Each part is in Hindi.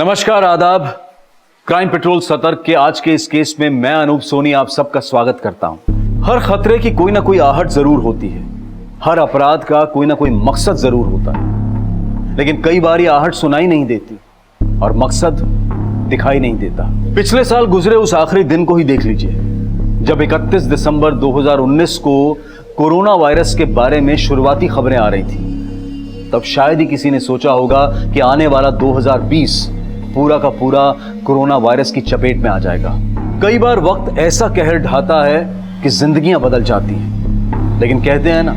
नमस्कार, आदाब। क्राइम पेट्रोल सतर्क के आज के इस केस में मैं अनूप सोनी आप सबका स्वागत करता हूं। हर खतरे की कोई ना कोई आहट जरूर होती है, हर अपराध का कोई ना कोई मकसद जरूर होता है, लेकिन कई बार ये आहट सुनाई नहीं देती और मकसद दिखाई नहीं देता। पिछले साल गुजरे उस आखिरी दिन को ही देख लीजिए, जब 31 दिसंबर 2019 को कोरोना वायरस के बारे में शुरुआती खबरें आ रही थी। तब शायद ही किसी ने सोचा होगा कि आने वाला 2020 पूरा का पूरा कोरोना वायरस की चपेट में आ जाएगा। कई बार वक्त ऐसा कहर ढाता है कि जिंदगियां बदल जाती हैं, लेकिन कहते हैं ना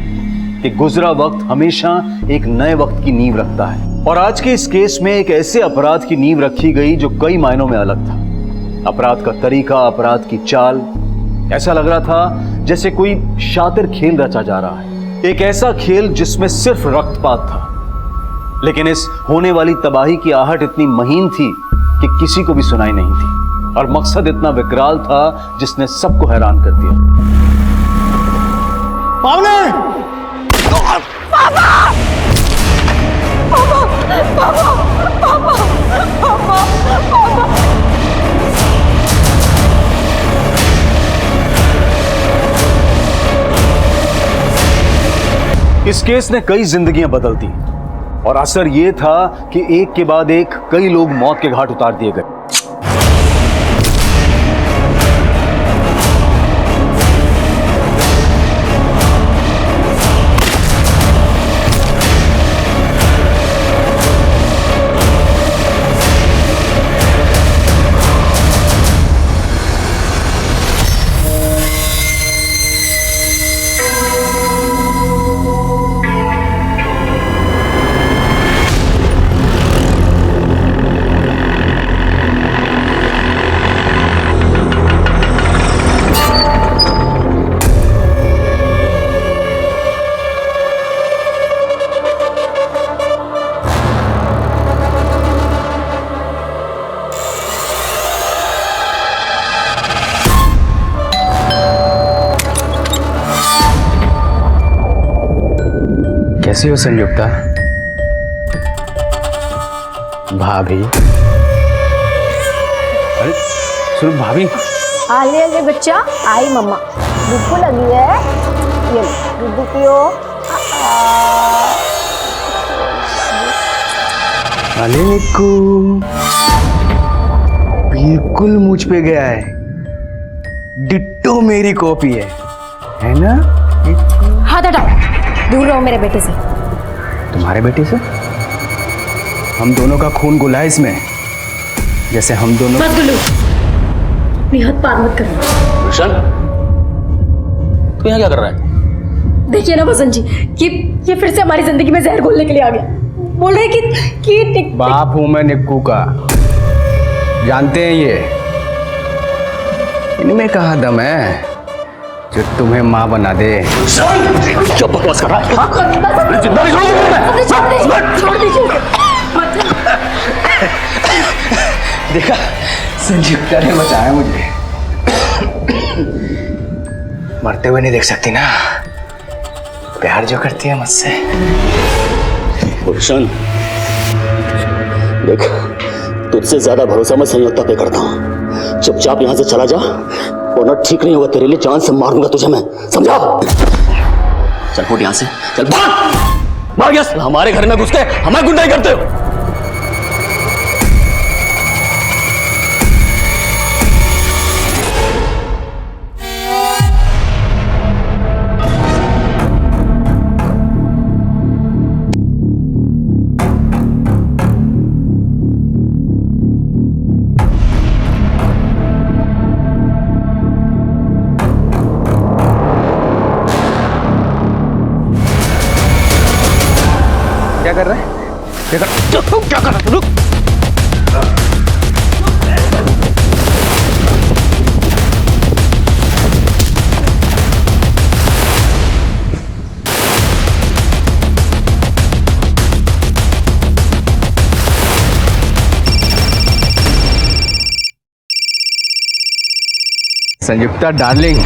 कि गुजरा वक्त हमेशा एक नए वक्त की नींव रखता है। और आज के इस केस में एक ऐसे अपराध की नींव रखी गई जो कई मायनों में अलग था। अपराध का तरीका, अपराध की चाल, ऐसा लग रहा था जैसे कोई शातिर खेल रचा जा रहा है। एक ऐसा खेल जिसमें सिर्फ रक्तपात था, लेकिन इस होने वाली तबाही की आहट इतनी महीन थी कि किसी को भी सुनाई नहीं थी, और मकसद इतना विकराल था जिसने सबको हैरान कर दिया। पावले! पापा! पापा! पापा! पापा! पापा! पापा! इस केस ने कई जिंदगियां बदल दी और असर यह था कि एक के बाद एक कई लोग मौत के घाट उतार दिए गए। कैसी हो संयुक्ता? भाभी? अरे सुनो भाभी। आले आले बच्चा, आई मम्मा। भूख लगी है, ये दूध पियो। अरे निक्कू, बिल्कुल मुझ पे गया है, डिट्टो मेरी कॉपी है ना? हाथ हटाओ, दूर रहो मेरे बेटे से। तुम्हारे बेटे से? हम दोनों का खून घुला है इसमें, जैसे हम दोनों। मत गुल्लू, हद पार मत करो। रोशन, तू यहाँ क्या कर रहा है? देखिए ना वसंत जी, ये फिर से हमारी जिंदगी में जहर घोलने के लिए आ गया। बोल रहे कि बाप हूं मैं निक्कू का, जानते हैं ये। इनमें कहाँ दम है जो तुम्हें माँ बना दे। क्या बकवास कर रहा है? जिंदा नहीं छोड़ दीजिए। देखा, संयुक्ता ने बचाया मुझे। मरते हुए नहीं देख सकती ना, प्यार जो करती है मुझसे। रोशन, देख, तुझसे ज्यादा भरोसा मैं संयुक्ता पे करता हूँ। चुपचाप यहाँ से चला जा, वरना ठीक नहीं होगा तेरे लिए। जान से मार दूंगा तुझे मैं, समझा? चल फुट यहाँ से, चल भाग यहाँ से। हमारे घर में घुस के हमें गुंडाई करते हो। क्या कर रहा है? क्या कर रहा है? रुक। संयुक्ता डार्लिंग,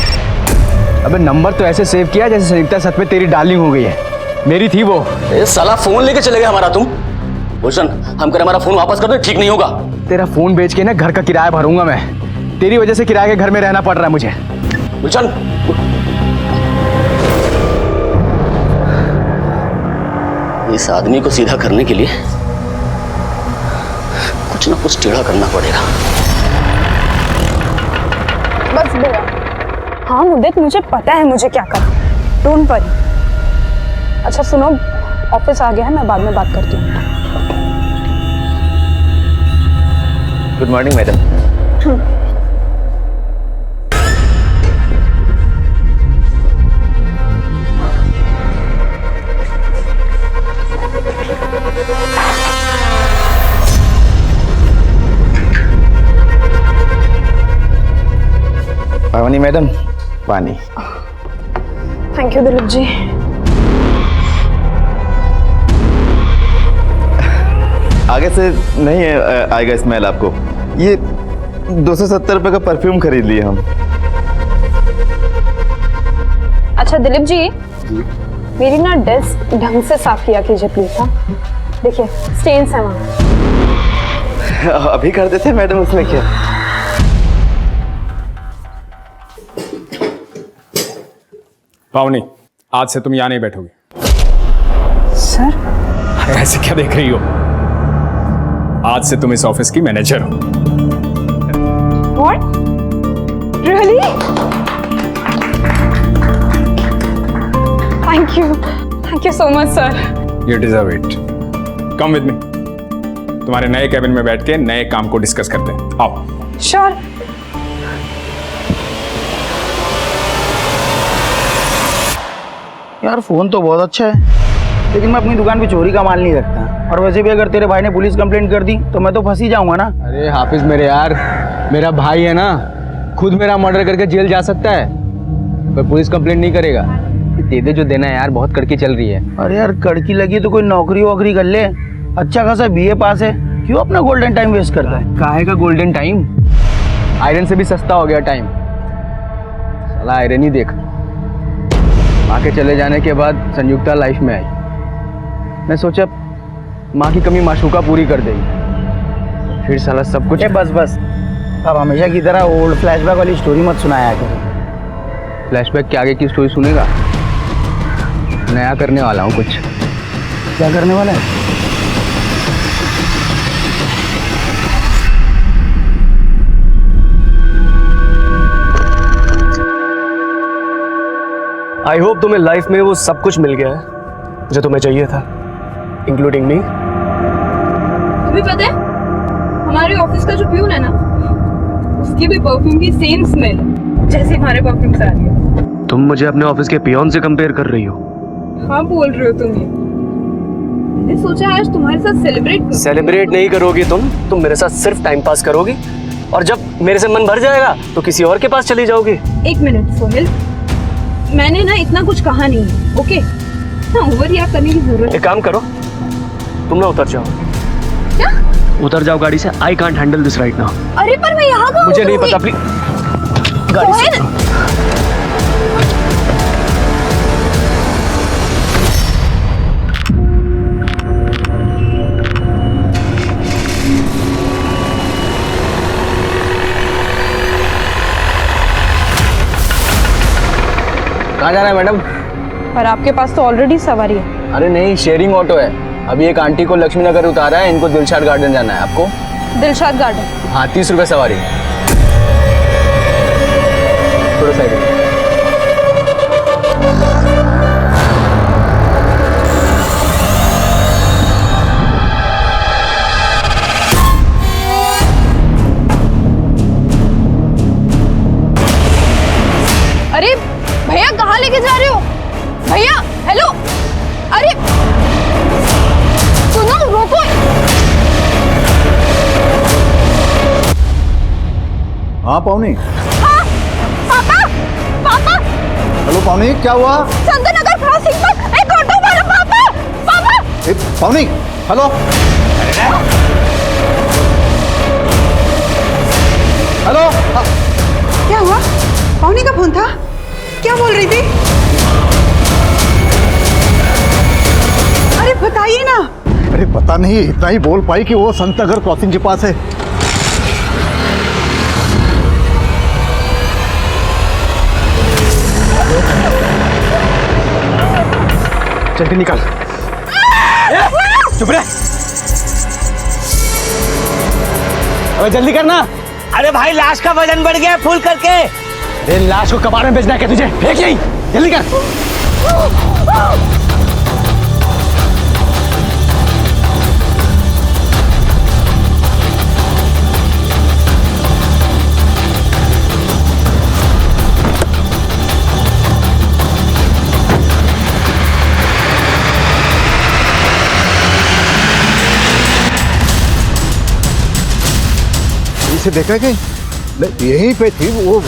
अबे नंबर तो ऐसे सेव किया जैसे संयुक्ता सच में तेरी डार्लिंग हो गई है। मेरी थी वो। ए साला, फोन लेके चले गए हमारा तुम। भूषण, हम कर हमारा फोन वापस कर दो, ठीक नहीं होगा। तेरा फोन बेच के ना घर का किराया भरूंगा मैं। तेरी वजह से किराए के घर में रहना पड़ रहा है मुझे। भूषण, इस आदमी को सीधा करने के लिए कुछ ना कुछ टेढ़ा करना पड़ेगा। बस भैया, हाँ मुद्दत, मुझे पता है मुझे क्या करना, डोंट वरी। अच्छा सुनो, ऑफिस आ गया है, मैं बाद में बात करती हूँ। Good morning madam. पावनी मैडम, पानी। Thank you Dilip ji. आगे से नहीं आएगा स्मेल आपको। ये 270 रुपए का परफ्यूम खरीद लिए हम। अच्छा दिलीप जी, मेरी ना डेस्क ढंग से साफ किया कीजिए प्लीज। हाँ देखिए स्टेन्स है वहाँ। अभी कर देते हैं मैडम, उसमें क्या। पावनी, आज से तुम यहाँ नहीं बैठोगी। सर? अरे ऐसे क्या देख रही हो? आज से तुम इस ऑफिस की मैनेजर हो। What? Really? Thank you so much, sir. You deserve it. Come with me. तुम्हारे नए कैबिन में बैठ के नए काम को डिस्कस करते हैं। आओ। Sure. यार फोन तो बहुत अच्छा है, लेकिन मैं अपनी दुकान पे चोरी का माल नहीं रखता। और वैसे भी अगर तेरे भाई ने पुलिस कंप्लेंट कर दी तो मैं तो फंस ही जाऊंगा ना। अरे हाफिज मेरे यार, मेरा भाई है ना, खुद मेरा मर्डर करके जेल जा सकता है, पर पुलिस कंप्लेंट नहीं करेगा। दे दे जो देना है यार, बहुत कड़की चल रही है। अरे यार कड़की लगी तो कोई नौकरी वोकरी कर ले, अच्छा खासा BA पास है, क्यों अपना गोल्डन टाइम वेस्ट करता है? काहे का गोल्डन टाइम? आयरन से भी सस्ता हो गया टाइम। साला आयरन ही देख, माँ के चले जाने के बाद संयुक्ता लाइफ में आई। मैं सोचा माँ की कमी माशूका पूरी कर देगी, फिर साला सब कुछ। बस अब हमेशा की तरह ओल्ड फ्लैशबैक वाली स्टोरी मत सुनाया कर। फ्लैशबैक के आगे की स्टोरी सुनेगा? नया करने वाला हूँ कुछ। क्या करने वाला है? आई होप तुम्हें लाइफ में वो सब कुछ मिल गया है जो तुम्हें चाहिए था, इंक्लूडिंग मी। तुम्हें पता है हमारे ऑफिस का जो प्यून है ना, उसकी भी परफ्यूम की सेम स्मेल जैसे हमारे परफ्यूम से आ रही है। तुम मुझे अपने ऑफिस के पियोन से कंपेयर कर रही हो? हाँ बोल रहे हो तुम ये। मैंने सोचा आज तुम्हारे साथ सेलिब्रेट नहीं करोगी तुम मेरे साथ सिर्फ टाइम पास करोगी, और जब मेरे से मन भर जाएगा तो किसी और के पास चली जाओगी। एक मिनट सोहेल, मैंने ना इतना कुछ कहा नहीं है, ओके? ना ओवर रिएक्ट करने की जरूरत। एक काम करो, तुम ना उतर जाओ। क्या? उतर जाओ गाड़ी से। I can't handle this right now. अरे पर मैं यहाँ कहाँ मुझे नहीं पता, प्लीज गाड़ी से। कहाँ जाना है मैडम? पर आपके पास तो ऑलरेडी सवारी है। अरे नहीं, शेयरिंग ऑटो है। अभी एक आंटी को लक्ष्मी नगर उतारा है, इनको दिलशाद गार्डन जाना है। आपको? दिलशाद गार्डन? हाँ, 30 रुपए सवारी। थोड़ा साइड। अरे भैया कहाँ लेके जा रहे हो? भैया हेलो, अरे सुनो रोको। हाँ पावनी। हाँ पापा, पापा। हेलो पावनी, क्या हुआ? संत नगर क्रॉसिंग पर एक ऑटो वाला। पापा, पापा। पावनी, हेलो हेलो। क्या हुआ? पावनी का फोन था? क्या बोल रही थी? अरे बताइए ना, अरे पता नहीं इतना ही बोल पाई कि वो संत नगर क्रॉसिंग के पास है। चल के निकाल। चुप रहे। अबे जल्दी करना। अरे भाई लाश का वजन बढ़ गया फुल करके। अरे लाश को कबाड़ में बेचना है क्या तुझे? फेंक यहीं, जल्दी कर। इसे देखा कि यहीं पे थी वो।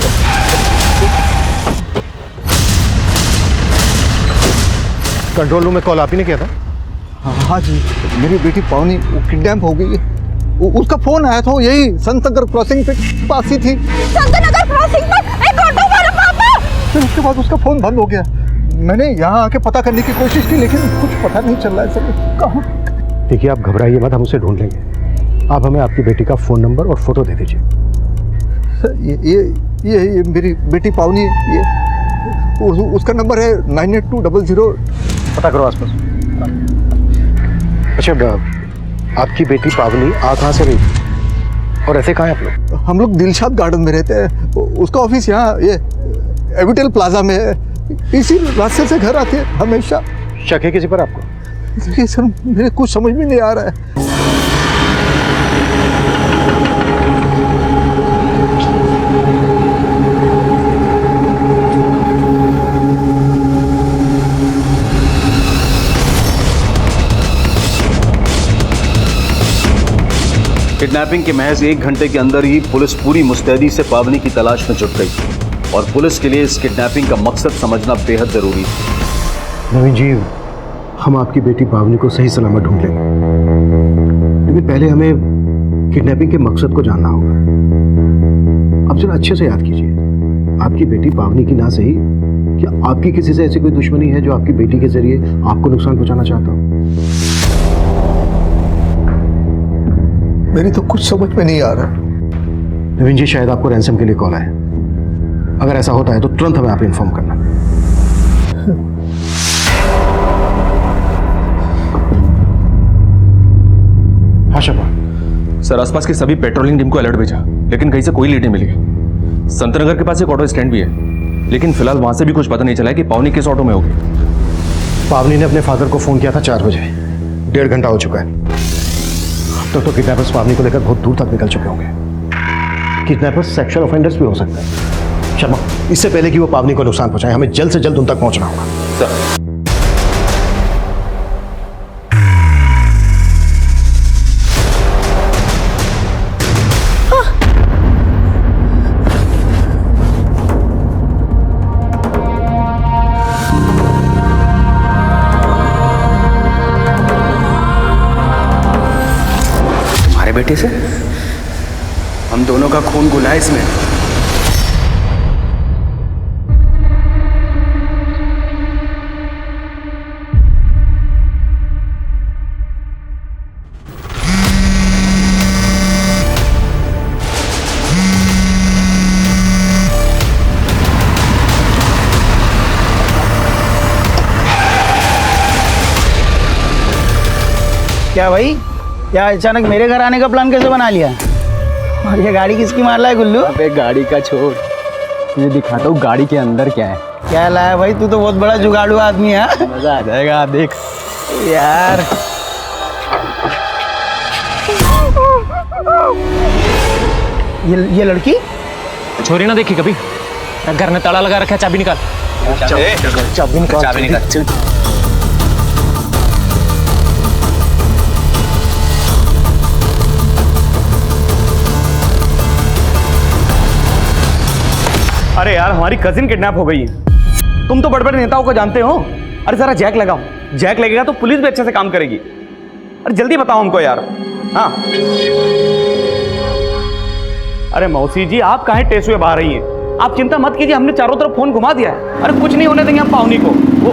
कंट्रोल रूम में कॉल आप ही ने किया था? हाँ जी, मेरी बेटी पावनी वो किडनैप हो गई है। उसका फोन आया था, यही संत नगर क्रॉसिंग पे पास ही थी। संत नगर क्रॉसिंग पर एक ऑटो वाला पापा। फिर उसके बाद उसका फोन बंद हो गया। मैंने यहाँ आके पता करने की कोशिश की लेकिन कुछ पता नहीं चल रहा है सर। कहाँ? देखिए आप घबराइए मत, हम उसे ढूंढ लेंगे। आप हमें आपकी बेटी का फ़ोन नंबर और फोटो दे दीजिए। ये मेरी बेटी पावनी है। ये उसका नंबर है 98200। पता करो आसपास। अच्छा आपकी बेटी पावनी आ कहाँ से रही थी और ऐसे कहाँ हैं आप लोग? हम लोग दिलशाद गार्डन में रहते हैं। उसका ऑफिस यहाँ ये एविटेल प्लाजा में है। इसी रास्ते से घर आते हैं हमेशा। शक है किसी पर आपको? देखिए सर मेरे कुछ समझ में नहीं आ रहा है। किडनैपिंग के महज 1 घंटे के अंदर ही पुलिस पूरी मुस्तैदी से पावनी की तलाश में जुट गई और पुलिस के लिए इस किडनैपिंग का मकसद समझना बेहद जरूरी था। नवीन जी, हम आपकी बेटी पावनी को सही सलामत ढूंढ लेंगे, लेकिन पहले हमें किडनैपिंग के मकसद को जानना होगा। अब जरा अच्छे से याद कीजिए, आपकी बेटी पावनी की ना सही, क्या आपकी किसी से ऐसी कोई दुश्मनी है जो आपकी बेटी के जरिए आपको नुकसान पहुंचाना चाहता हो? मेरी तो कुछ समझ में नहीं आ रहा। नवीन जी, शायद आपको रैंसम के लिए कॉल आया। अगर ऐसा होता है तो तुरंत हमें आप इन्फॉर्म करना। हाँ शबा। सर आसपास की सभी पेट्रोलिंग टीम को अलर्ट भेजा, लेकिन कहीं से कोई लीड नहीं मिली है। संत नगर के पास एक ऑटो स्टैंड भी है, लेकिन फिलहाल वहां से भी कुछ पता नहीं चला है कि पावनी किस ऑटो में होगी। पावनी ने अपने फादर को फोन किया था 4 बजे। 1.5 घंटा हो चुका है। तो किडनैपर्स पावनी को लेकर बहुत दूर तक निकल चुके होंगे। किडनैपर्स सेक्सुअल ऑफेंडर्स भी हो सकते हैं। शर्मा, इससे पहले कि वो पावनी को नुकसान पहुंचाए, हमें जल्द से जल्द उन तक पहुंचना होगा। सर बेटे से हम दोनों का खून घुला है इसमें। क्या भाई, क्या अचानक मेरे घर आने का प्लान कैसे बना लिया? और ये गाड़ी किसकी मार रहा है गुल्लू? अबे गाड़ी का छोड़, तुझे दिखाता हूँ गाड़ी के अंदर क्या है। क्या लाया भाई, तू तो बहुत बड़ा जुगाड़ू आदमी है। मजा आ जाएगा, देख यार। ये लड़की छोरी ना देखी कभी? घर में ताला लगा रखा है, चाबी निकाल। चाबी निकाल। चल। अरे यार, हमारी कजिन किडनैप हो गई है। तुम तो बड़े बड़े नेताओं को जानते हो। अरे जरा जैक लगाओ, जैक लगेगा तो पुलिस भी अच्छे से काम करेगी। अरे जल्दी बताओ हमको यार। हाँ अरे मौसी जी, आप काहे टेस्ट हुए बाहर रही हैं? आप चिंता मत कीजिए, हमने चारों तरफ फोन घुमा दिया है। अरे कुछ नहीं होने देंगे हम पावनी को। वो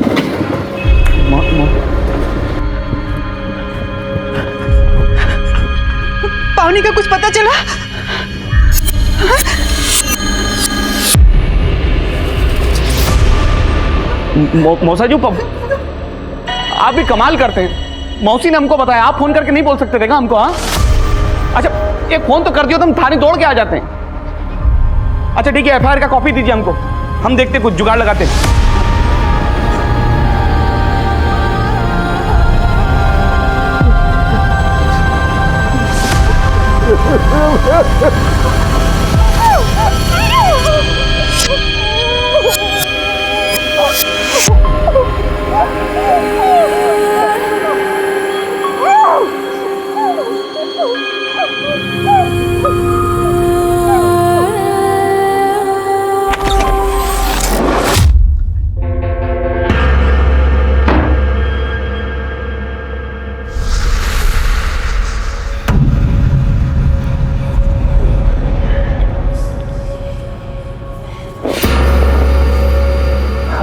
पावनी का कुछ पता चला? मौसा जी आप भी कमाल करते हैं। मौसी ने हमको बताया, आप फोन करके नहीं बोल सकते थे क्या हमको? हाँ अच्छा, एक फोन तो कर दियो तो हम थाने दौड़ के आ जाते हैं। अच्छा ठीक है, एफआईआर का कॉपी दीजिए हमको, हम देखते कुछ जुगाड़ लगाते हैं।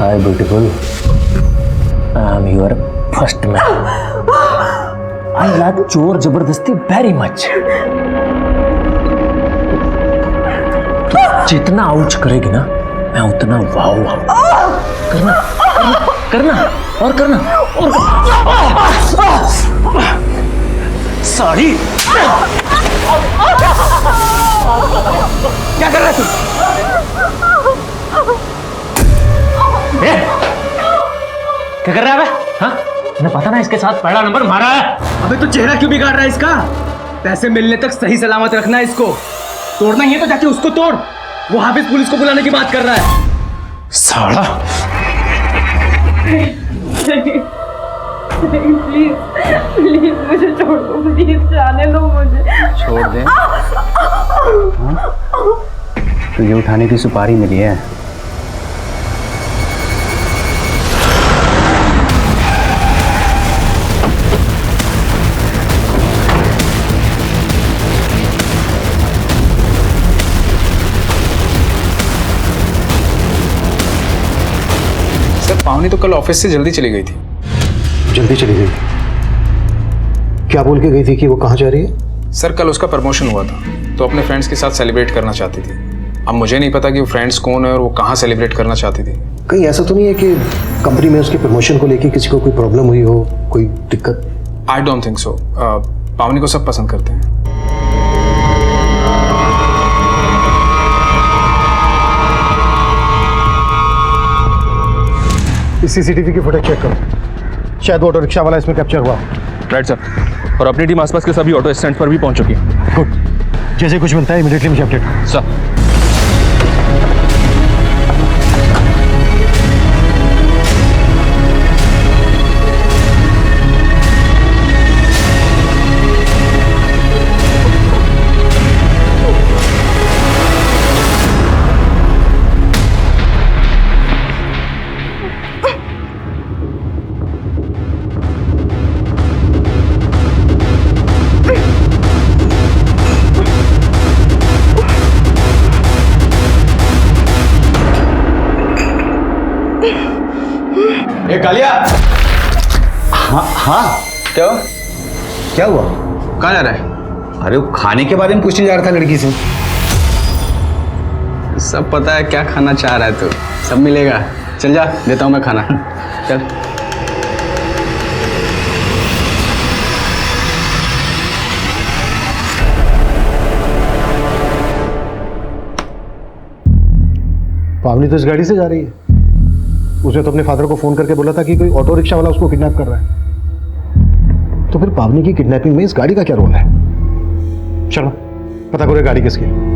Hi beautiful, I am your first man. I like चोर जबरदस्ती very much. तू जितना आउच करेगी ना, मैं उतना वाव वाव करना करना करना और करना और साड़ी क्या कर रहा है तू? क्या कर रहा है? हाँ, तुम्हें पता ना इसके साथ पहला नंबर मारा है। अबे तो चेहरा क्यों बिगाड़ रहा है इसका? पैसे मिलने तक सही सलामत रखना है इसको। तोड़ना ही है तो जाके उसको तोड़। वो हाफिज पुलिस को बुलाने की बात कर रहा है। साला प्लीज प्लीज मुझे छोड़ दो, प्लीज जाने दो मुझे। छोड़ दे? तुझे उठाने की सुपारी मिली है। पावनी तो कल ऑफिस से जल्दी चली गई थी। जल्दी चली गई? क्या बोल के गई थी कि वो कहाँ जा रही है? सर कल उसका प्रमोशन हुआ था तो अपने फ्रेंड्स के साथ सेलिब्रेट करना चाहती थी। अब मुझे नहीं पता कि वो फ्रेंड्स कौन है और वो कहाँ सेलिब्रेट करना चाहती थी। कहीं ऐसा तो नहीं है कि कंपनी में उसके प्रमोशन को लेके किसी को कोई प्रॉब्लम हुई हो, कोई दिक्कत? I don't think so. पावनी को सब पसंद करते हैं। इस सीसीटीवी की फुटेज चेक करो, शायद ऑटो रिक्शा वाला इसमें कैप्चर हुआ। राइट सर, और अपनी टीम आसपास के सभी ऑटो स्टैंड पर भी पहुंच चुकी है। गुड, जैसे कुछ मिलता है इमीडिएटली मुझे अपडेट करो। सर ए कालिया। हाँ हाँ, क्या हुआ? कहाँ जा रहा है? अरे वो खाने के बारे में पूछने जा रहा था लड़की से। सब पता है क्या खाना चाह रहा है तू, सब मिलेगा। चल जा, देता हूँ मैं खाना। चल। पावनी तो इस गाड़ी से जा रही है। उसने तो अपने फादर को फोन करके बोला था कि कोई ऑटो रिक्शा वाला उसको किडनैप कर रहा है। तो फिर पावनी की किडनैपिंग में इस गाड़ी का क्या रोल है? चलो पता करो गाड़ी किसकी है।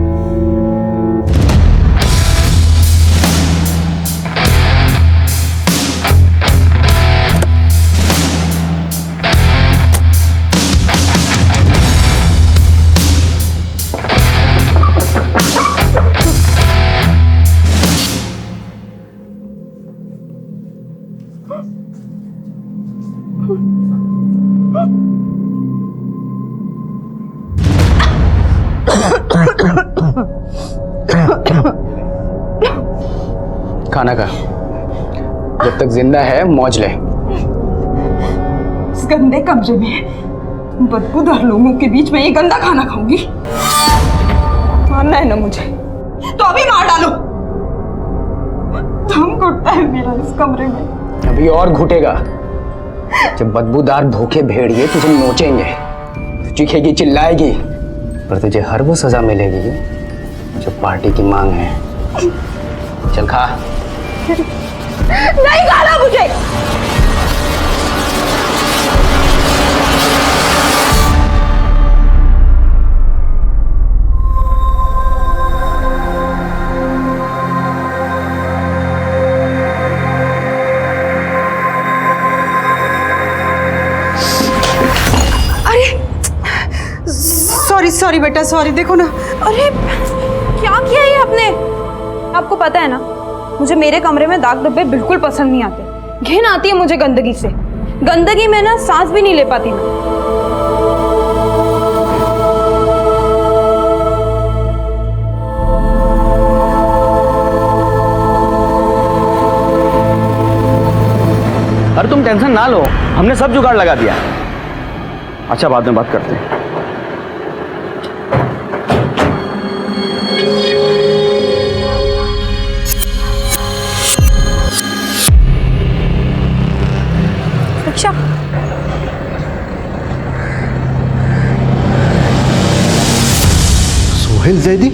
खाना खा, जब तक जिंदा है मौज ले। इस गंदे कमरे में बदबूदार लोगों के बीच में ये गंदा खाना खाऊंगी? मारना है ना मुझे तो अभी मार डालो। दम घुटता है मेरा इस कमरे में। अभी और घुटेगा जब बदबूदार भूखे भेड़िए तुझे नोचेंगे, चीखेगी चिल्लाएगी, पर तुझे हर वो सजा मिलेगी जो पार्टी की मांग है। चल खा। नहीं खाना मुझे। सॉरी बेटा, सॉरी। देखो ना, अरे क्या किया ये आपने? आपको पता है ना, मुझे मेरे कमरे में दाग धब्बे बिल्कुल पसंद नहीं आते। घिन आती है मुझे गंदगी से। गंदगी में ना सांस भी नहीं ले पाती मैं। अरे तुम टेंशन ना लो, हमने सब जुगाड़ लगा दिया। अच्छा, बाद में बात करते हैं। अच्छा, सोहेल जैदी?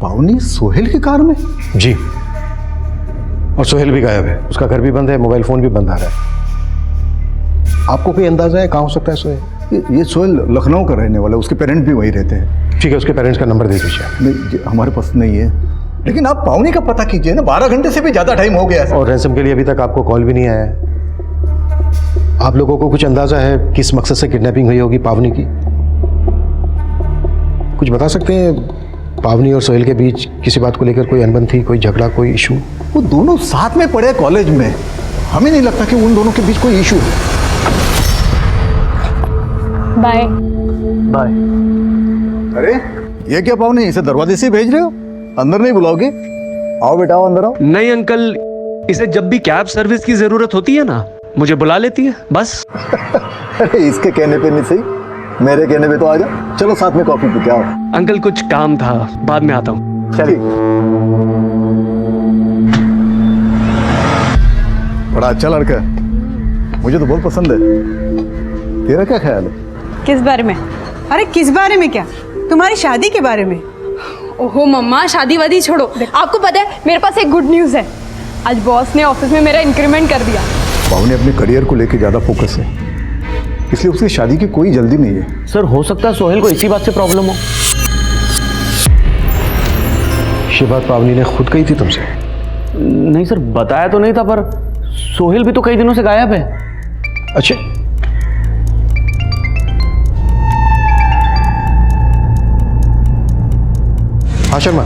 पावनी सोहेल की कार में? जी, और सोहेल भी गायब है। उसका घर भी बंद है, मोबाइल फोन भी बंद आ रहा है। आपको कोई अंदाजा है कहाँ हो सकता है सोहेल? ये सोहेल लखनऊ का रहने वाला है, उसके पेरेंट्स भी वहीं रहते हैं। ठीक है, उसके पेरेंट्स का नंबर दे दीजिए। नहीं, हमारे पास नहीं है, लेकिन आप पावनी का पता कीजिए ना। 12 घंटे से भी ज्यादा टाइम हो गया है। और रैंसम के लिए अभी तक आपको कॉल भी नहीं आया है। आप लोगों को कुछ अंदाजा है किस मकसद से किडनैपिंग हुई होगी पावनी की? कुछ बता सकते हैं? पावनी और सोहेल के बीच किसी बात को लेकर कोई अनबन थी, कोई झगड़ा, कोई इशू? वो दोनों साथ में पढ़े कॉलेज में, हमें नहीं लगता कि उन दोनों के बीच कोई इशू है। Bye bye. अरे ये क्या पावनी, इसे दरवाजे से भेज रहे हो? अंदर नहीं बुलाओगे? आओ बेटा, आओ अंदर आओ। नहीं अंकल, इसे जब भी कैब सर्विस की जरूरत होती है ना, मुझे बुला लेती है बस। अरे इसके कहने पे नहीं सही, मेरे कहने पे तो आ जा। चलो साथ में कॉफी पीते आओ। अंकल कुछ काम था, बाद में आता हूँ। चलिए। बड़ा अच्छा लड़का है, मुझे तो बहुत पसंद है। तेरा क्या ख्याल है? किस बारे में? अरे किस बारे में? क्या, तुम्हारी शादी के बारे में? ओहो मम्मा, शादी वादी छोड़ो। आपको पता है मेरे पास एक गुड न्यूज़ है। आज बॉस ने ऑफिस में मेरा इंक्रीमेंट कर दिया। पावनी अपने करियर को लेकर ज्यादा फोकस है, इसलिए उसकी शादी की कोई जल्दी नहीं है। सर, हो सकता है सोहेल को इसी बात से प्रॉब्लम हो। ये बात पावनी ने खुद कही थी तुमसे? नहीं सर, बताया तो नहीं था, पर सोहेल भी तो कई दिनों से गायब है। अच्छा, हाँ शर्मा,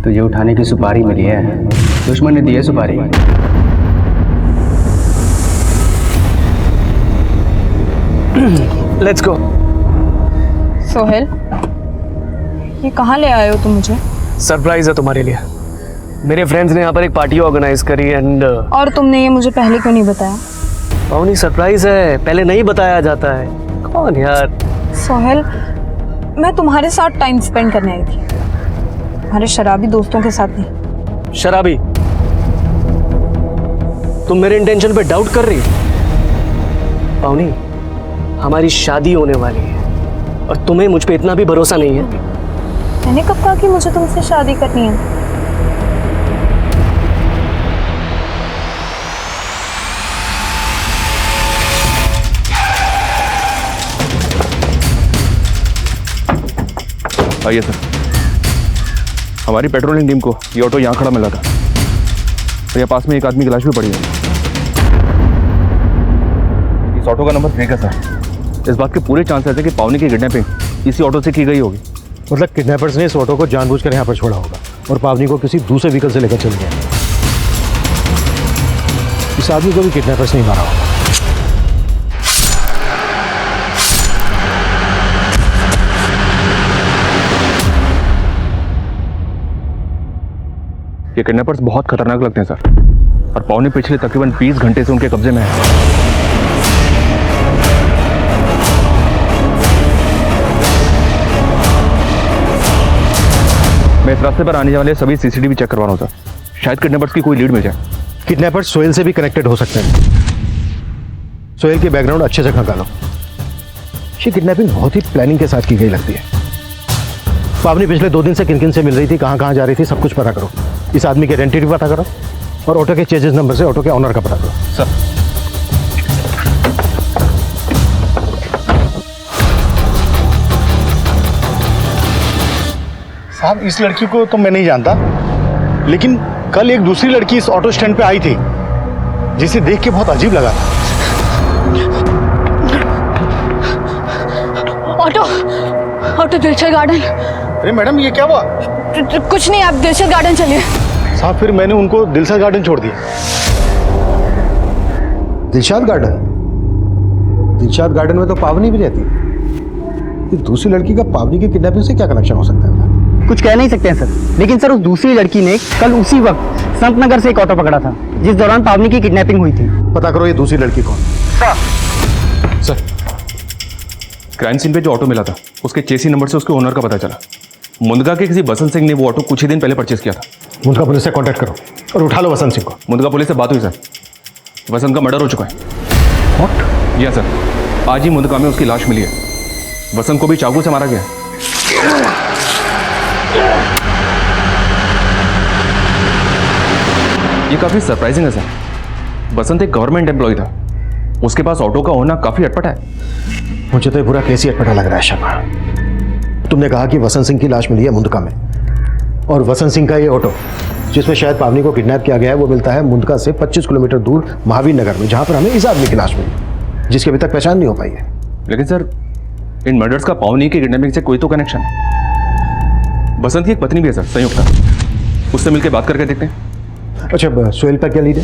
तुझे उठाने की सुपारी मिली है, दुश्मन ने दी है सुपारी। Let's go. सोहेल, ये कहाँ ले आए हो तुम मुझे? सरप्राइज है तुम्हारे लिए। मेरे फ्रेंड्स ने यहाँ पर एक पार्टी ऑर्गेनाइज करी एंड और तुमने ये मुझे पहले क्यों नहीं बताया? पावनी, सरप्राइज है, पहले नहीं बताया जाता है। कौन यार? सोहेल, मैं तुम्हारे साथ टाइम स्पेंड करने आई थी, हमारे शराबी दोस्तों के साथ नहीं। शराबी? तुम मेरे इंटेंशन पे डाउट कर रही? पावनी, हमारी शादी होने वाली है और तुम्हें मुझ पे इतना भी भरोसा नहीं है? मैंने कब कहा कि मुझे तुमसे शादी करनी है? आइए सर। हमारी पेट्रोलिंग टीम को ये ऑटो यहाँ खड़ा मिला था, तो यहाँ पास में एक आदमी की लाश भी पड़ी है। इस ऑटो का नंबर फेक है सर। इस बात के पूरे चांसेस है कि पावनी की किडनैपिंग इसी ऑटो से की गई होगी। मतलब किडनैपर्स ने इस ऑटो को जानबूझकर यहाँ पर छोड़ा होगा और पावनी को किसी दूसरे व्हीकल से लेकर चले गए। इस आदमी को भी किडनैपर्स नहीं मारा होगा। ये किडनैपर्स बहुत खतरनाक लगते हैं सर, और पावनी पिछले तकरीबन 20 घंटे से उनके कब्जे में है। मैं इस रास्ते पर आने वाले सभी सीसीटीवी चेक करवा रहा हूँ सर, शायद किडनैपर्स की कोई लीड मिल जाए। किडनैपर्स सोहेल से भी कनेक्टेड हो सकते हैं। सोहेल की बैकग्राउंड अच्छे से खंगालो। ये किडनैपिंग बहुत ही प्लानिंग के साथ की गई लगती है। पावनी पिछले 2 दिन से किन किन से मिल रही थी, कहाँ कहाँ जा रही थी, सब कुछ पता करो। इस आदमी के आइडेंटिटी पता करो और ऑटो के चेजेस नंबर से ऑटो के ऑनर का पता करो। सर साहब, इस लड़की को तो मैं नहीं जानता, लेकिन कल एक दूसरी लड़की इस ऑटो स्टैंड पे आई थी जिसे देख के बहुत अजीब लगा। Auto auto Dilshad Garden. अरे मैडम, ये क्या हुआ? कुछ नहीं, आप दिलशद गार्डन चलिए। साहब, फिर मैंने उनको दिलशद गार्डन छोड़ दिया। दिलशद गार्डन? दिलशद गार्डन में तो पावनी भी रहती है। इस दूसरी लड़की का पावनी की किडनैपिंग से क्या कनेक्शन हो सकता है? कुछ कह नहीं सकते हैं सर, लेकिन सर उस दूसरी लड़की ने कल उसी वक्त संत नगर से एक ऑटो पकड़ा था जिस दौरान पावनी की किडनैपिंग हुई थी। पता करो ये दूसरी लड़की कौन। सर, क्राइम सीन पे जो ऑटो मिला था उसके चेसी नंबर से उसके ओनर का पता चला। मुंदगा के किसी बसंत सिंह ने वो ऑटो कुछ ही दिन पहले परचेस किया था। मुंदगा पुलिस से कांटेक्ट करो और उठा लो वसंत सिंह को। मुंदगा पुलिस से बात हुई सर, वसंत का मर्डर हो चुका है। व्हाट? या सर, आज ही मुंदगा में उसकी लाश मिली है। वसंत को भी चाकू से मारा गया है। ये काफी सरप्राइजिंग है सर। वसंत एक गवर्नमेंट एम्प्लॉय था, उसके पास ऑटो का होना काफी अटपटा है। मुझे तो ये पूरा केस ही अटपटा लग रहा है शर्मा। तुमने कहा कि वसंत सिंह की लाश मिली है मुंदका में, और वसंत सिंह का ये ऑटो जिसमें शायद पावनी को किडनैप किया गया है वो मिलता है मुंदका से 25 किलोमीटर दूर महावीर नगर में, जहां पर हमें इस आदमी की लाश मिली जिसकी अभी तक पहचान नहीं हो पाई है। लेकिन सर, इन मर्डर्स का पावनी की किडनैपिंग से कोई तो कनेक्शन है। वसंत की एक पत्नी भी है सर, संयुक्ता, उससे मिलकर बात करके देखते हैं। अच्छा, सोहेल पर क्या लीड है?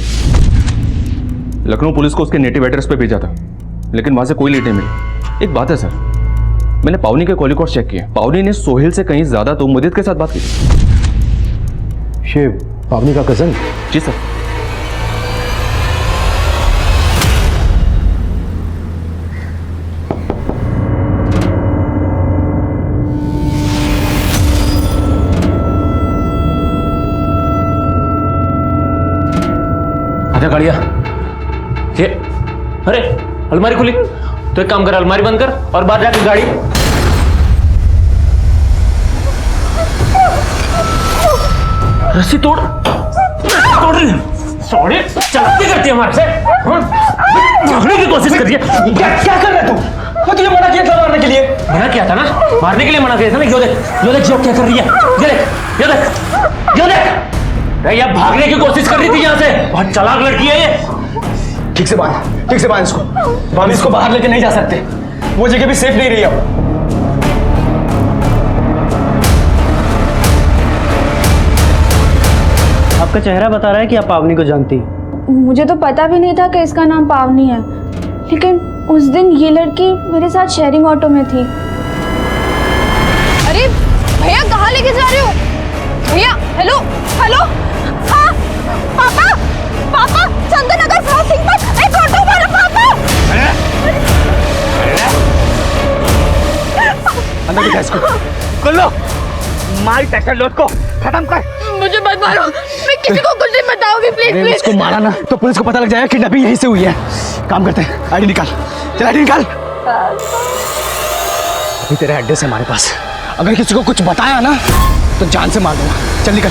लखनऊ पुलिस को उसके नेटिव एड्रेस पे भेजा था, लेकिन वहां से कोई लीड नहीं मिली। एक बात है सर, मैंने पावनी के कॉल रिकॉर्ड चेक किए, पावनी ने सोहेल से कहीं ज्यादा तो मुदित के साथ बात की। ये पावनी का कजन? जी सर। आजा गाड़िया। ये अरे अलमारी खुली, तो एक काम कर, अलमारी बंद कर और बाहर जाकर गाड़ी। रस्सी तोड़ रही है। सॉरी, चलाती करती है हमारे से, भागने की कोशिश कर रही है। क्या कर रहा है तू? मैं तुझे मना किया था मारने के लिए। मना किया था ना, मारने के लिए मना किया था ना। यो देख जो क्या कर रही है। ये देख ये भागने की कोशिश कर रही थी यहाँ से। बहुत चालाक लड़की है ये। ठीक से बांध इसको। हम इसको बाहर लेके नहीं जा सकते, वो जगह भी सेफ नहीं रही अब। आपका चेहरा बता रहा है कि आप पावनी को जानती हैं। मुझे तो पता भी नहीं था कि इसका नाम पावनी है, लेकिन उस दिन ये लड़की मेरे साथ शेयरिंग ऑटो में थी। अरे भैया, कहाँ लेके जा रहे हो भैया? हेलो हेलो, हाँ पापा, पापा संत नगर क्रॉसिंग पर एक ऑटो वाला पापा। अंदर बिठा इसको, कर लो, मार टैक्टर लोड को खत्म कर। मुझे मत मारो, मैं किसी को कुछ नहीं बताऊंगी, प्लीज प्लीज। इसको मारा ना तो पुलिस को पता लग जाएगा किडनैपिंग यहीं से हुई है। काम करते हैं, आईडी निकाल, चल आईडी निकाल। अभी तेरा एड्रेस है हमारे पास, अगर किसी को कुछ बताया ना तो जान से मार दूंगा। चल निकल।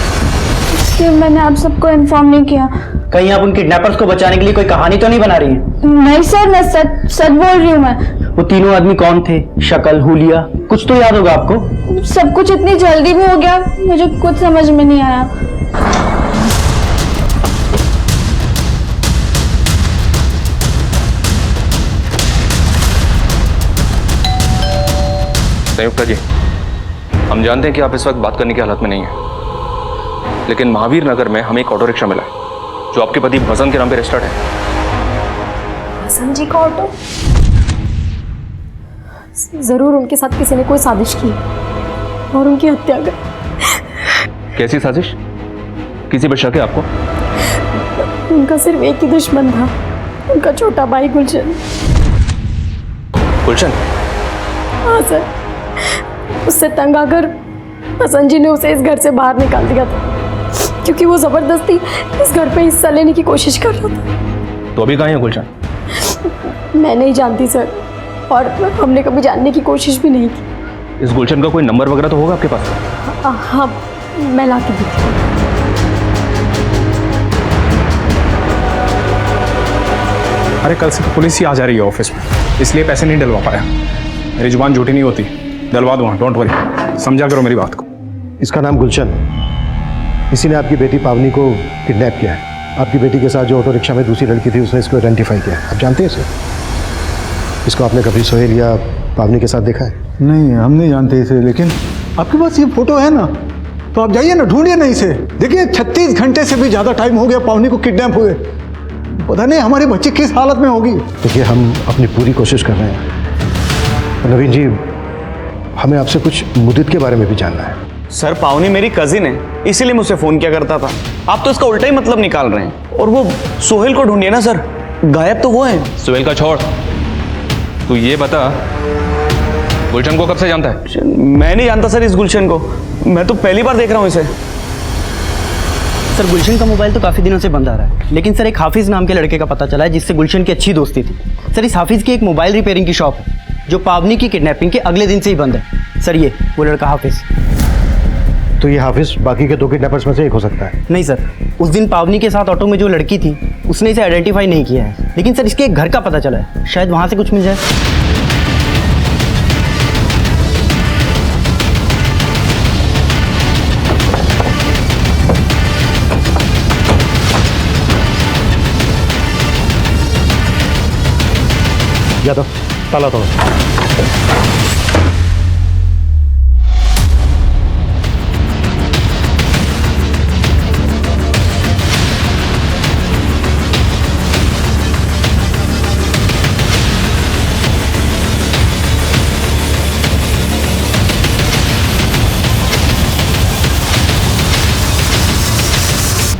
इसलिए मैंने आप सबको इन्फॉर्म नहीं किया। कहीं आप उन किडनैपर्स को बचाने के लिए कोई कहानी तो नहीं बना रही है? नहीं सर, मैं सच बोल रही हूँ। मैं वो तीनों आदमी कौन थे? शक्ल, हुलिया, कुछ तो याद होगा आपको? सब कुछ इतनी जल्दी भी हो गया, मुझे कुछ समझ में नहीं आया। संयुक्ता जी, हम जानते हैं कि आप इस वक्त बात करने की हालत में नहीं है, लेकिन महावीर नगर में हमें एक ऑटो रिक्शा मिला है जो आपके पति वसंत के नाम पे रजिस्टर्ड है। वसंत जी का ऑटो? जरूर उनके साथ किसी ने कोई साजिश की और उनकी हत्या कर। कैसी साजिश? किसी पर शक है आपको? उनका सिर्फ एक ही दुश्मन था, उनका छोटा भाई गुलशन। गुलशन? हाँ सर, उससे तंग आकर हसन जी ने उसे इस घर से बाहर निकाल दिया था, क्योंकि वो जबरदस्ती इस घर पे हिस्सा लेने की कोशिश कर रहा था। तो अभी कहाँ है गुलशन? मैं नहीं जानती सर, और हमने कभी जानने की कोशिश भी नहीं की। इस गुलशन का कोई नंबर वगैरह तो होगा आपके पास? हाँ, मैं ला के देती हूँ। अरे कल से तो पुलिस ही आ जा रही है ऑफिस में, इसलिए पैसे नहीं डलवा पाया। मेरी जुबान झूठी नहीं होती, डलवा दूंगा, डोंट वरी, समझा करो मेरी बात को। इसका नाम गुलशन, इसी ने आपकी बेटी पावनी को किडनैप किया है। आपकी बेटी के साथ जो ऑटो रिक्शा में दूसरी लड़की थी उसने इसको आइडेंटिफाई किया है। आप जानते हैं इसे? इसको आपने कभी सोहेल या पावनी के साथ देखा है? नहीं, हम नहीं जानते इसे, लेकिन आपके पास ये फोटो है ना, तो आप जाइए ना, ढूंढिए ना इसे। देखिए 36 घंटे से भी ज़्यादा टाइम हो गया पावनी को किडनैप हुए। पता नहीं हमारी बच्ची किस हालत में होगी। देखिए, हम अपनी पूरी कोशिश कर रहे हैं। नवीन जी, हमें आपसे कुछ मुद्दत के बारे में भी जानना है। सर, पावनी मेरी कजिन है, इसीलिए मुझसे फ़ोन किया करता था। आप तो इसका उल्टा ही मतलब निकाल रहे हैं। और वो सोहेल को ढूंढिए ना सर, गायब तो वो है। सोहेल का छोड़, तू ये बता गुलशन को कब से जानता है? मैं नहीं जानता सर इस गुलशन को, मैं तो पहली बार देख रहा हूँ इसे। सर, गुलशन का मोबाइल तो काफ़ी दिनों से बंद आ रहा है, लेकिन सर एक हाफिज़ नाम के लड़के का पता चला है जिससे गुलशन की अच्छी दोस्ती थी। सर, इस हाफिज़ की एक मोबाइल रिपेयरिंग की शॉप है जो पावनी की किडनैपिंग के अगले दिन से ही बंद है। सर, ये वो लड़का हाफिज़। तो ये हाफिज़ बाकी के 2 किडनैपर्स में से एक हो सकता है? नहीं सर, उस दिन पावनी के साथ ऑटो में जो लड़की थी उसने इसे आइडेंटिफाई नहीं किया है, लेकिन सर इसके एक घर का पता चला है, शायद वहाँ से कुछ मिल जाए। यादव, ताला तोड़ो।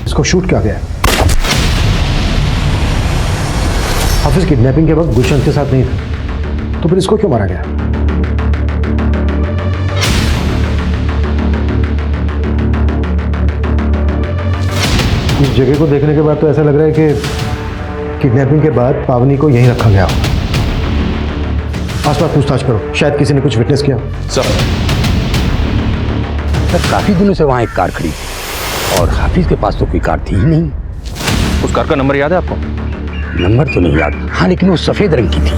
इसको शूट किया गया है। हाफिज किडनैपिंग के वक्त गुलशन के साथ नहीं था, तो फिर इसको क्यों मारा गया? इस जगह को देखने के बाद तो ऐसा लग रहा है कि किडनैपिंग के बाद पावनी को यहीं रखा गया। आसपास पूछताछ करो, शायद किसी ने कुछ विटनेस किया। सर, काफी दिनों से वहां एक कार खड़ी थी और हाफिज के पास तो कोई कार थी ही नहीं। उस कार का नंबर याद है आपको? नंबर तो नहीं याद, हाँ, लेकिन वो सफेद रंग की थी।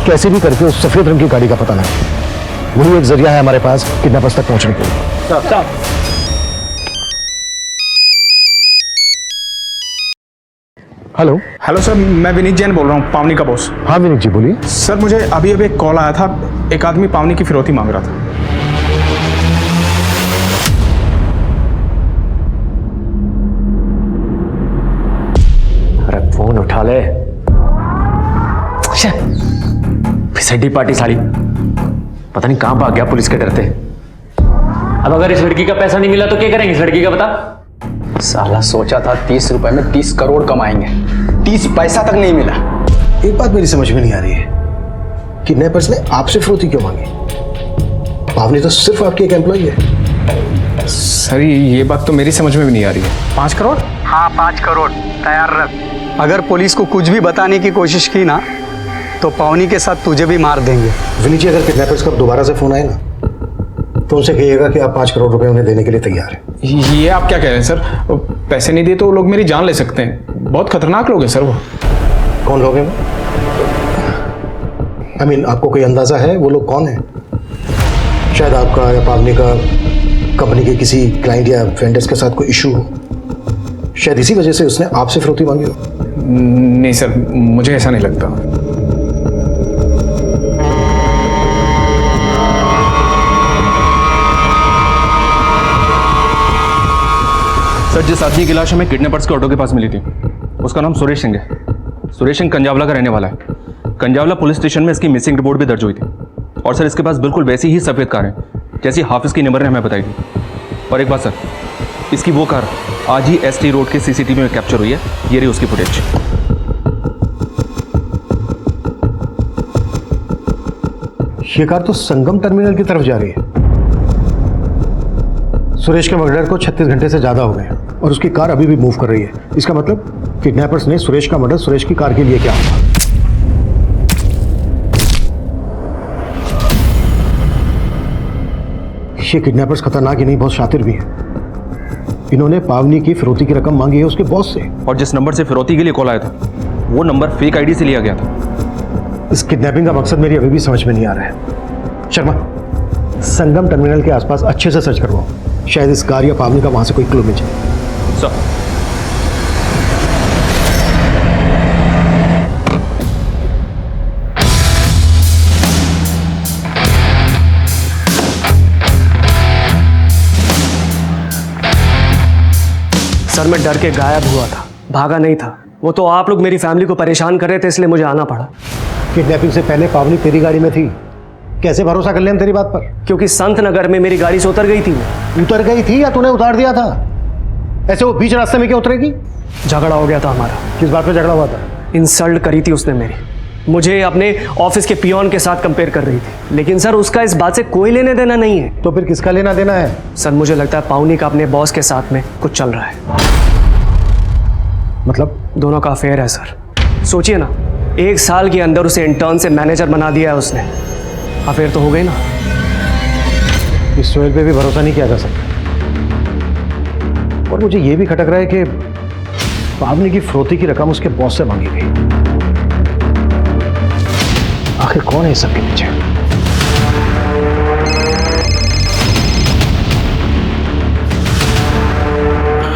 कैसे भी करके उस सफेद रंग की गाड़ी का पता लगे, वही एक जरिया है हमारे पास किडनैपर्स तक पहुंचने के लिए। हेलो। हेलो सर, मैं विनीत जैन बोल रहा हूँ, पावनी का बॉस। हाँ विनीत जी, बोलिए। सर, मुझे अभी एक कॉल आया था, एक आदमी पावनी की फिरौती मांग रहा था। अरे फोन उठा ले। फिसड्डी पार्टी साली, पता नहीं कहां भाग गया पुलिस के डरते। अब अगर इस लड़की का पैसा नहीं मिला तो क्या करेंगे इस लड़की का, बता। साला सोचा था 30 रुपए में 30 करोड़ कमाएंगे, 30 पैसा तक नहीं मिला। एक बात मेरी समझ में नहीं आ रही है, किडनैपर्स ने आपसे फिरौती क्यों मांगी? पावनी तो सिर्फ आपकी एक एम्प्लॉई है। सर, ये बात तो मेरी समझ में भी नहीं आ रही है। 5 करोड़? हाँ, 5 करोड़ तैयार रख। अगर पुलिस को कुछ भी बताने की कोशिश की ना, तो पावनी के साथ तुझे भी मार देंगे। विनीत जी, अगर किडनैपर्स का दोबारा से फोन आए ना, तो उनसे कहिएगा कि आप 5 करोड़ रुपए उन्हें देने के लिए तैयार हैं। ये आप क्या कह रहे हैं सर? पैसे नहीं दिए तो वो लोग मेरी जान ले सकते हैं, बहुत खतरनाक लोग हैं सर वो। कौन लोग हैं? आई मीन, आपको कोई अंदाजा है वो लोग कौन हैं? शायद आपका या पावनी का कंपनी के किसी क्लाइंट या वेंडर्स के साथ कोई इशू हो, शायद इसी वजह से उसने आपसे फिरौती मांगी हो। नहीं सर, मुझे ऐसा नहीं लगता। सर, जिस आदमी की लाश हमें किडनैपर्स के ऑटो के पास मिली थी उसका नाम सुरेश सिंह है। सुरेश सिंह कंजावला का रहने वाला है। कंजावला पुलिस स्टेशन में इसकी मिसिंग रिपोर्ट भी दर्ज हुई थी। और सर इसके पास बिल्कुल वैसी ही सफ़ेद कार है जैसी हाफिज़ की नंबर ने हमें बताई थी। और एक बात सर, इसकी वो कार आज ही ST रोड के CCTV में कैप्चर हुई है। ये रही उसकी फुटेज। ये कार तो संगम टर्मिनल की तरफ जा रही है। सुरेश के मर्डर को 36 घंटे से ज्यादा हो गए और उसकी कार अभी भी मूव कर रही है। इसका मतलब किडनैपर्स ने सुरेश का मर्डर सुरेश की कार के लिए किया होगा। ये किडनैपर्स खतरनाक ही नहीं, बहुत शातिर भी हैं। इन्होंने पावनी की फिरौती की रकम मांगी है उसके बॉस से। और जिस नंबर से फिरौती के लिए कॉल आया था वो नंबर फेक ID से लिया गया था। इस किडनैपिंग का मकसद मेरी अभी भी समझ में नहीं आ रहा है। शर्मा, संगम टर्मिनल के आसपास अच्छे से सर्च करवाओ, शायद इस कार या पावनी का वहां से कोई क्लू मिल जाए। सर सर मैं डर के गायब हुआ था, भागा नहीं था। वो तो आप लोग मेरी फैमिली को परेशान कर रहे थे, इसलिए मुझे आना पड़ा। किडनैपिंग से पहले पावनी तेरी गाड़ी में थी, कैसे भरोसा कर ले हम तेरी बात पर? क्योंकि संत नगर में मेरी गाड़ी से उतर गई थी। वो उतर गई थी या तूने उतार दिया था? ऐसे वो बीच रास्ते में क्या उतरेगी? झगड़ा हो गया था हमारा। किस बात पे झगड़ा हुआ था? इंसल्ट करी थी उसने मेरी, मुझे अपने ऑफिस के पियोन के साथ कंपेयर कर रही थी। लेकिन सर उसका इस बात से कोई लेने देना नहीं है। तो फिर किसका लेना देना है? सर मुझे लगता है पावनी का अपने बॉस के साथ में कुछ चल रहा है। मतलब? दोनों का अफेयर है सर। सोचिए ना, 1 साल के अंदर उसे इंटर्न से मैनेजर बना दिया है उसने। अफेयर तो हो गई ना। इस सोहेल पे भी भरोसा नहीं किया जा सकता। और मुझे ये भी खटक रहा है कि पावनी की फिरौती की रकम उसके बॉस से मांगी गई। आखिर कौन है इस सब के पीछे?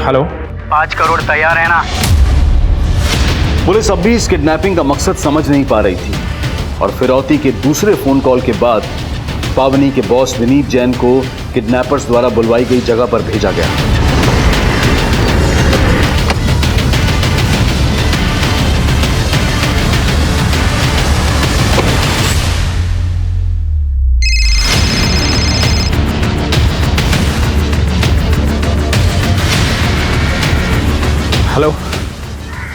हेलो, 5 करोड़ तैयार है ना? पुलिस अब भी इस किडनैपिंग का मकसद समझ नहीं पा रही थी और फिरौती के दूसरे फोन कॉल के बाद पावनी के बॉस विनीत जैन को किडनैपर्स द्वारा बुलवाई गई जगह पर भेजा गया। हेलो,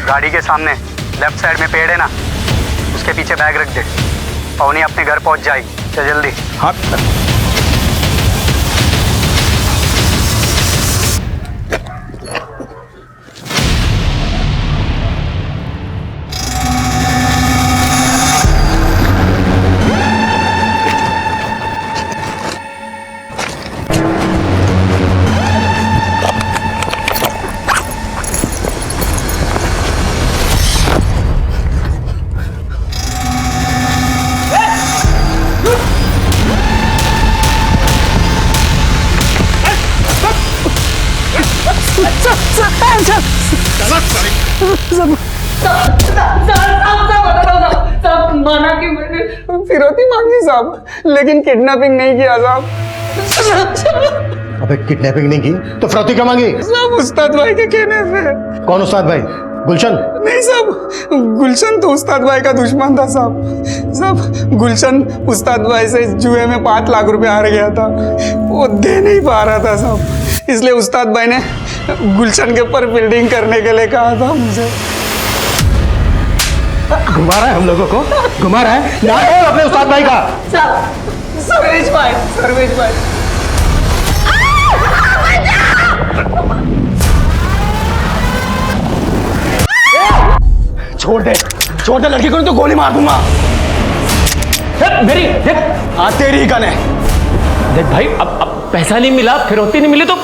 गाड़ी के सामने लेफ्ट साइड में पेड़ है ना, उसके पीछे बैग रख दे। पवनी अपने घर पहुंच जाएगी, चल जल्दी। हाँ। माना कि मैंने फिरौती मांगी साहब, लेकिन किडनैपिंग नहीं किया साहब। अबे किडनैपिंग नहीं की तो फिरौती क्यों मांगी? साहब उस्ताद भाई के कहने से। कौन उस्ताद भाई? गुलशन? नहीं साहब, गुलशन तो उस्ताद भाई का दुश्मन था साहब। साहब गुलशन उस्ताद भाई से जुए में 5 लाख रुपए हार गया था, वो दे नहीं पा रहा था साहब, इसलिए उस्ताद भाई ने गुलशन के ऊपर बिल्डिंग करने के लिए कहा था मुझे। घुमा रहा है हम लोगों को, घुमा रहा है ना अपने उस्ताद भाई का। सर्वेश भाई, सर्वेश भाई छोड़ दे, छोड़ दे लड़की को, तो गोली मार दूंगा। मेरी देख, तेरी गन है। देख भाई, अब पैसा नहीं मिला, फिरौती नहीं मिली तो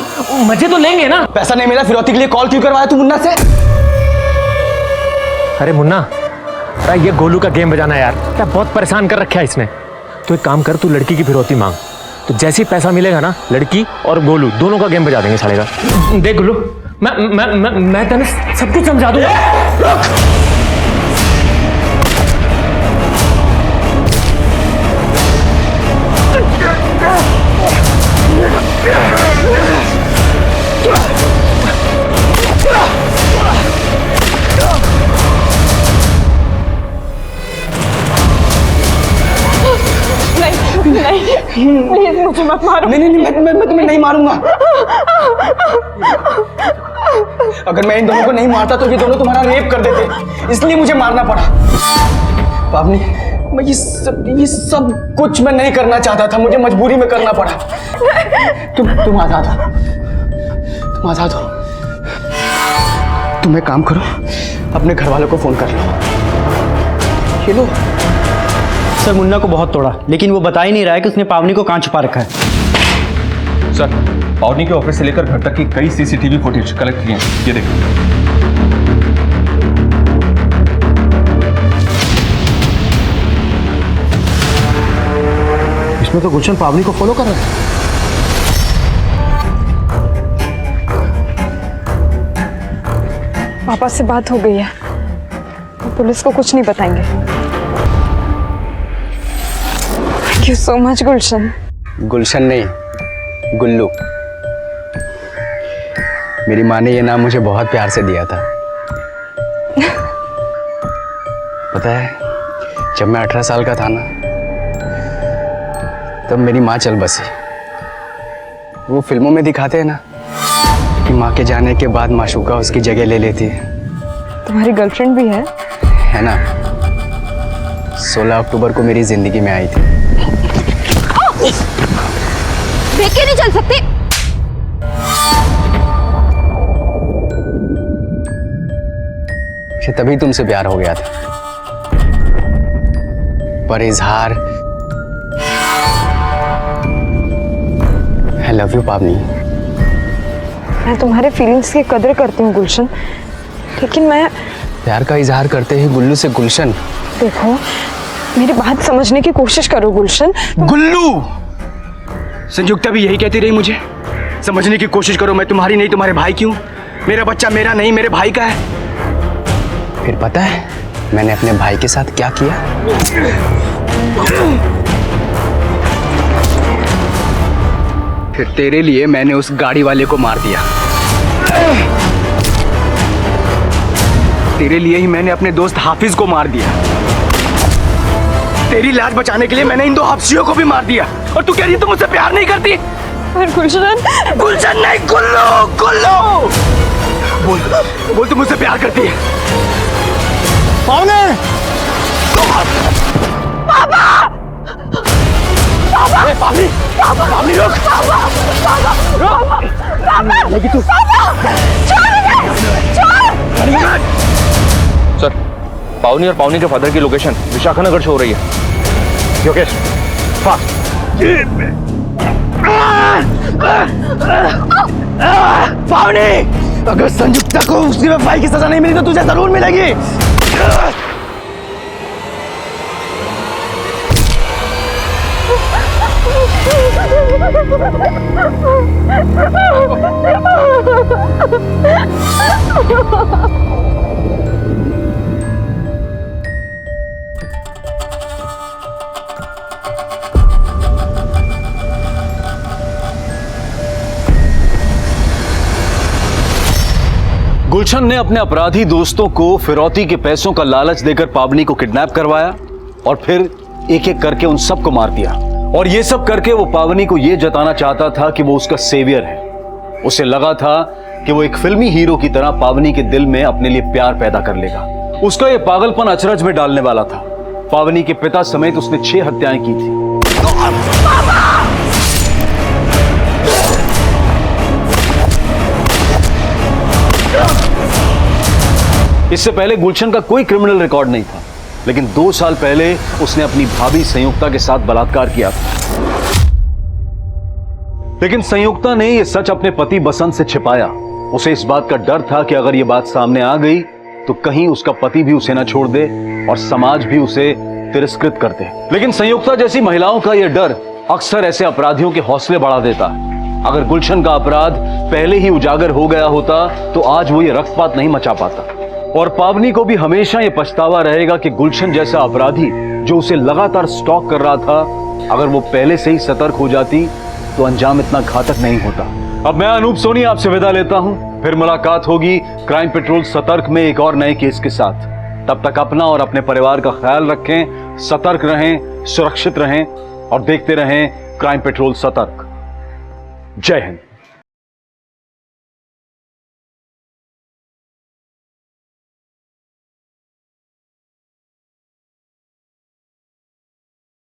मजे तो लेंगे ना। पैसा नहीं मिला, फिरौती के लिए कॉल क्यों करवाया तू मुन्ना से? अरे मुन्ना, अरे ये गोलू का गेम बजाना यार, क्या बहुत परेशान कर रखा है इसने। तो एक काम कर, तू लड़की की फिरौती मांग, तो जैसे ही पैसा मिलेगा ना, लड़की और गोलू दोनों का गेम बजा देंगे साले का। देख गोलू, मैं तेने सब कुछ समझा दूंगा। प्लीज मुझे मत मारो। नहीं नहीं नहीं, मैं तुम्हें नहीं मारूंगा। अगर मैं इन दोनों को नहीं मारता तो ये दोनों तुम्हारा रेप कर देते, इसलिए मुझे मारना पड़ा। पावनी, मैं ये सब कुछ मैं नहीं करना चाहता था, मुझे मजबूरी में करना पड़ा। तुम आजाद हो, तुम आजाद हो। तुम एक काम करो, अपने घर वालों को फोन कर लो। ये लो। सर मुन्ना को बहुत तोड़ा, लेकिन वो बता ही नहीं रहा है कि उसने पावनी को कहाँ छुपा रखा है। सर, पावनी के ऑफिस से लेकर घर तक की कई सीसीटीवी फुटेज कलेक्ट किए हैं, ये देखो। इसमें तो गुलशन पावनी को फॉलो कर रहा है। पापा से बात हो गई है, पुलिस को कुछ नहीं बताएंगे। थैंक यू सो मच गुलशन। गुलशन नहीं, गुल्लू। मेरी माँ ने ये नाम मुझे बहुत प्यार से दिया था। पता है, जब मैं 18 साल का था ना, तब मेरी माँ चल बसी। वो फिल्मों में दिखाते हैं ना कि माँ के जाने के बाद माशूका उसकी जगह ले लेती है। तुम्हारी गर्लफ्रेंड भी है ना? 16 अक्टूबर को मेरी जिंदगी में आई थी। देख के नहीं चल सकती। तभी तुमसे प्यार हो गया था, पर इजहार आई लव यू पावनी। मैं तुम्हारे फीलिंग्स की कदर करती हूँ गुलशन, लेकिन मैं प्यार का इजहार करते ही गुल्लू से गुलशन। देखो, मेरी बात समझने की कोशिश करो गुलशन। गुल्लू! संयुक्ता भी यही कहती रही मुझे, समझने की कोशिश करो, मैं तुम्हारी नहीं तुम्हारे भाई की हूं। मेरा बच्चा मेरा नहीं, मेरे भाई का है। फिर पता है मैंने अपने भाई के साथ क्या किया? फिर तेरे लिए मैंने उस गाड़ी वाले को मार दिया। तेरे लिए ही मैंने अपने दोस्त हाफिज को मार दिया। तेरी लाज बचाने के लिए मैंने इन 2 हफ्सियों को भी मार दिया। और तू कह रही है तुम मुझसे प्यार नहीं करती? गुलशन, गुलशन नहीं, गुल्लू! गुल्लू! बोल तू मुझसे प्यार करती है? पावनी! पापा! पावनी! पावनी रुक! रुक! तू सर, पावनी और पावनी के फादर की लोकेशन विशाखानगर शो हो रही है। योगेश, फास्ट! पावनी! अगर संयुक्ता को उसकी वफाई की सजा नहीं मिली तो तुझे जरूर मिलेगी। गुलशन ने अपने अपराधी दोस्तों को फिरौती के पैसों का लालच देकर पावनी को किडनैप करवाया और फिर एक एक करके उन सबको मार दिया। और ये सब करके वो पावनी को ये जताना चाहता था कि वो उसका सेवियर है। उसे लगा था कि वो एक फिल्मी हीरो की तरह पावनी के दिल में अपने लिए प्यार पैदा कर लेगा। उसका ये पागलपन अचरज में डालने वाला था। पावनी के पिता समेत उसने 6 हत्याएं की थी। इससे पहले गुलशन का कोई क्रिमिनल रिकॉर्ड नहीं था, लेकिन 2 साल पहले उसने अपनी भाभी संयुक्ता के साथ बलात्कार किया था। लेकिन संयुक्ता ने यह सच अपने पति बसंत से छिपाया। उसे इस बात का डर था कि अगर यह बात सामने आ गई तो कहीं उसका पति भी उसे न छोड़ दे और समाज भी उसे तिरस्कृत कर दे। लेकिन संयुक्ता जैसी महिलाओं का यह डर अक्सर ऐसे अपराधियों के हौसले बढ़ा देता है। अगर गुलशन का अपराध पहले ही उजागर हो गया होता तो आज वो ये रक्तपात नहीं मचा पाता। और पावनी को भी हमेशा ये पछतावा रहेगा कि गुलशन जैसा अपराधी जो उसे लगातार स्टॉक कर रहा था, अगर वो पहले से ही सतर्क हो जाती तो अंजाम इतना घातक नहीं होता। अब मैं अनूप सोनी आपसे विदा लेता हूं, फिर मुलाकात होगी क्राइम पेट्रोल सतर्क में एक और नए केस के साथ। तब तक अपना और अपने परिवार का ख्याल रखें, सतर्क रहें, सुरक्षित रहें। और देखते रहें क्राइम पेट्रोल सतर्क। जय हिंद।